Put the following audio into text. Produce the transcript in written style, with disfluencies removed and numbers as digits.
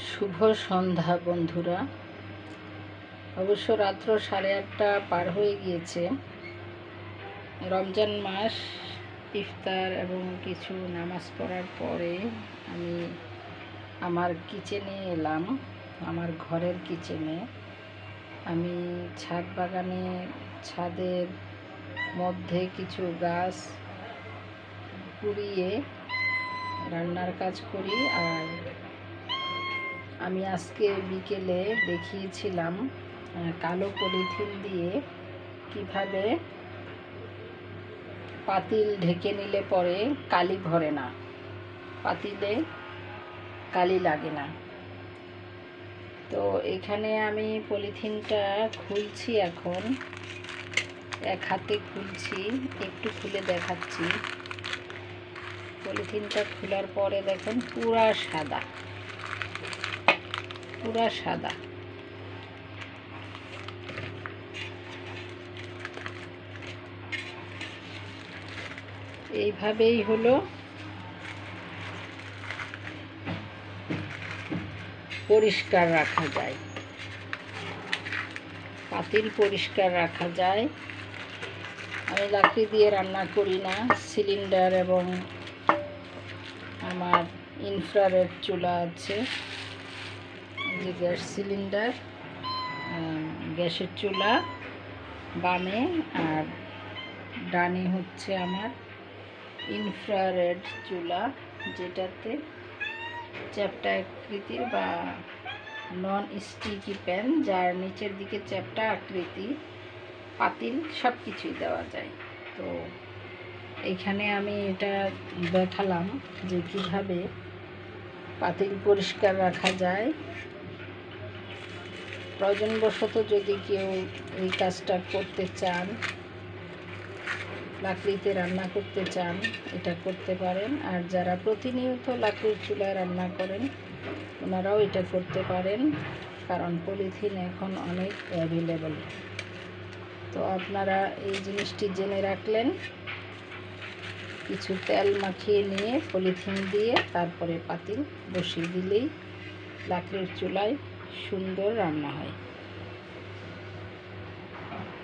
শুভ সন্ধ্যা বন্ধুরা। অবশ্য রাত্র 8:30 পার হয়ে গিয়েছে। রমজান মাস ইফতার এবং কিছু নামাজ পড়ার পরে আমি আমার কিচেনে এলাম, আমার ঘরের কিচেনে। আমি ছাদ বাগানে ছাদের মধ্যে কিছু গাছ কুড়িয়ে রান্নার কাজ করি। আর আমি আজকে বিকেলে দেখিয়েছিলাম কালো পলিথিন দিয়ে কিভাবে পাতিল ঢেকে নিলে পরে কালি ধরে না, পাতিলে কালি লাগে না। তো এখানে আমি পলিথিনটা খুলছি, এখন এক হাতে খুলছি, একটু খুলে দেখাচ্ছি। পলিথিনটা খোলার পরে দেখুন পুরা সাদা, পুরা সাদা। এইভাবেই হলো পরিষ্কার রাখা যায়, পাতিল পরিষ্কার রাখা যায়। আমি লাকড়ি দিয়ে রান্না করি না, সিলিন্ডার এবং আমার ইনফ্রারেড চুলা আছে। যে গ্যাস সিলিন্ডার, গ্যাসের চুলা বামে, আর ডানে হচ্ছে আমার ইনফ্রারেড চুলা, যেটাতে চ্যাপ্টা আকৃতির বা নন স্টিকি প্যান, যার নিচের দিকে চ্যাপ্টা আকৃতি, পাতিল সব কিছুই দেওয়া যায়। তো এইখানে আমি এটা দেখালাম যে কীভাবে পাতিল পরিষ্কার রাখা যায়। প্রয়োজনবশত যদি কেউ এই কাজটা করতে চান, লাকড়িতে রান্না করতে চান, এটা করতে পারেন। আর যারা প্রতিনিয়ত লাকড়ির চুলায় রান্না করেন ওনারাও এটা করতে পারেন, কারণ পলিথিন এখন অনেক অ্যাভেলেবল। তো আপনারা এই জিনিসটি জেনে রাখলেন। কিছু তেল মাখিয়ে নিয়ে পলিথিন দিয়ে তারপরে পাতিল বসিয়ে দিলেই লাকড়ির চুলায় সুন্দর রান্না হয়।